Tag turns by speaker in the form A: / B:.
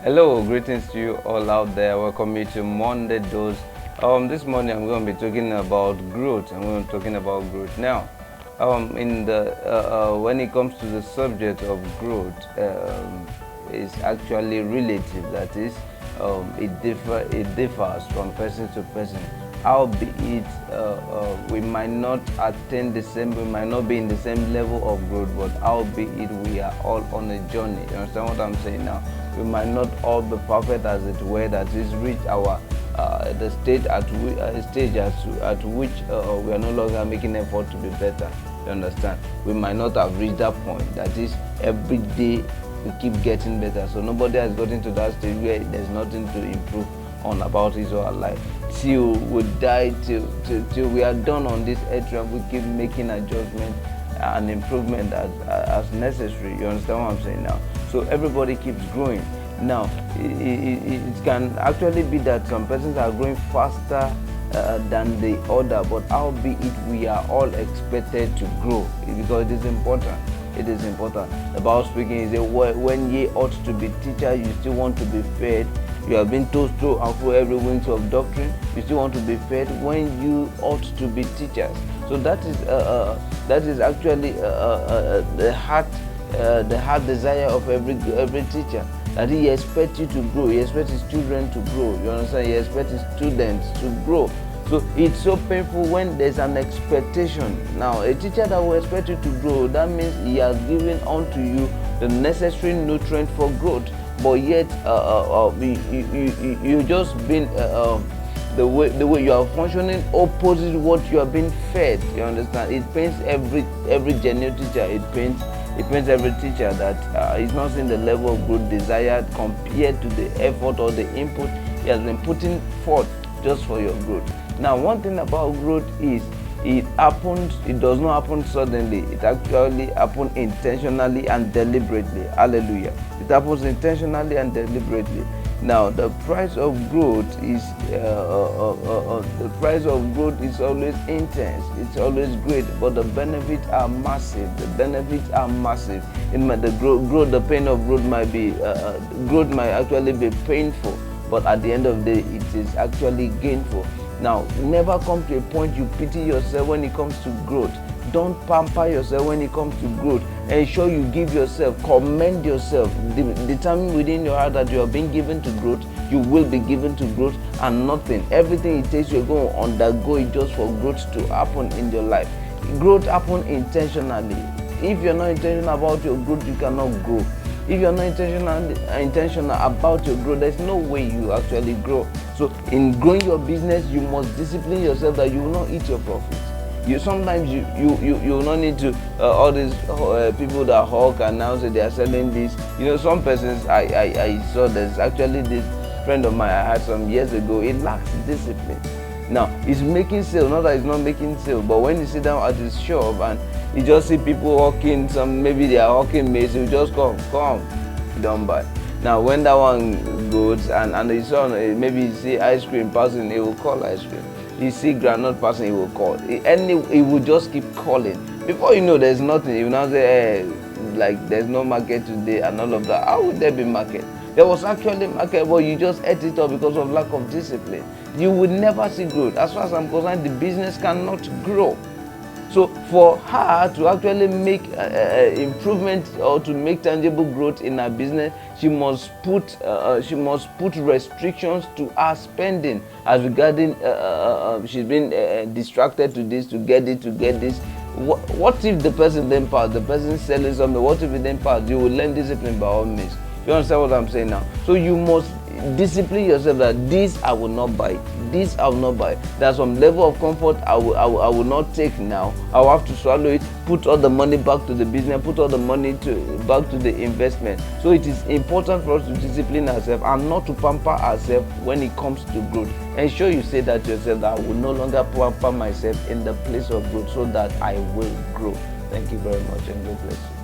A: Hello, greetings to you all out there. Welcome you to Monday Dose. This morning I'm going to be talking about growth. I'm going to be talking about growth now. In the when it comes to the subject of growth, it's actually relative. That is, it differs from person to person. Albeit we might not attain the same, we might not be in the same level of growth, but albeit we are all on a journey. You understand what I'm saying now? We might not all be perfect, as it were, that is reach our the stage at which we are no longer making effort to be better. You understand? We might not have reached that point. That is, every day we keep getting better. So nobody has gotten to that stage where there's nothing to improve on about his or her life. Till we die, till we are done on this earth, we keep making adjustments and improvement as necessary. You understand what I'm saying now? So everybody keeps growing. Now, it can actually be that some persons are growing faster than the other, but albeit we are all expected to grow because it is important. It is important. The Bible speaking is that when ye ought to be teachers, you still want to be fed. You have been told through and through every wind of doctrine. You still want to be fed when you ought to be teachers. So that is actually the heart desire of every teacher. That he expects you to grow. He expects his children to grow. You understand? He expects his students to grow. So it's so painful when there's an expectation. Now, a teacher that will expect you to grow, that means he has given unto you the necessary nutrient for growth. But yet, you just been the way you are functioning opposite what you are being fed. You understand? It pains every genuine teacher. It pains every teacher that is not seeing the level of growth desired compared to the effort or the input he has been putting forth just for your growth. Now, one thing about growth is it does not happen suddenly. It actually happens intentionally and deliberately. Hallelujah. It happens intentionally and deliberately. Now, the price of growth is always intense. It's always great, but the benefits are massive. The benefits are massive. The pain of growth might actually be painful, but at the end of the day, it is actually gainful. Now, never come to a point you pity yourself when it comes to growth. Don't pamper yourself when it comes to growth. Ensure you give yourself, commend yourself. Determine within your heart that you are being given to growth. You will be given to growth and nothing. Everything it takes, you're going to undergo it just for growth to happen in your life. Growth happens intentionally. If you're not intentional about your growth, you cannot grow. If you're not intentional about your growth, there's no way you actually grow. So in growing your business, you must discipline yourself that you will not eat your profits. Sometimes you will not need to all these people that hawk and now say they are selling this. Some persons I saw, there's actually this friend of mine I had some years ago. He lacks discipline. Now he's making sale, not that he's not making sale, but when you sit down at his shop and you just see people hawking, maybe they are hawking maize, you just come, don't buy. Now when that one goes and you saw maybe you see ice cream passing, he will call ice cream. You see granite passing, he will call. He will just keep calling. Before you know, there's nothing. He will now say, like there's no market today and all of that. How would there be market? There was actually market, but you just ate it up because of lack of discipline. You would never see growth. As far as I'm concerned, the business cannot grow. So for her to actually make improvement or to make tangible growth in her business, she must put restrictions to her spending as regarding she's been distracted to this, to get this. What if the person then pass? The person selling something. What if it then pass? You will learn discipline by all means. You understand what I'm saying now? So you must discipline yourself that this I will not buy. This I will not buy. There's some level of comfort I will not take now. I will have to swallow it, put all the money back to the business, put all the money back to the investment. So it is important for us to discipline ourselves and not to pamper ourselves when it comes to growth. Ensure you say that to yourself, that I will no longer pamper myself in the place of growth so that I will grow. Thank you very much and God bless you.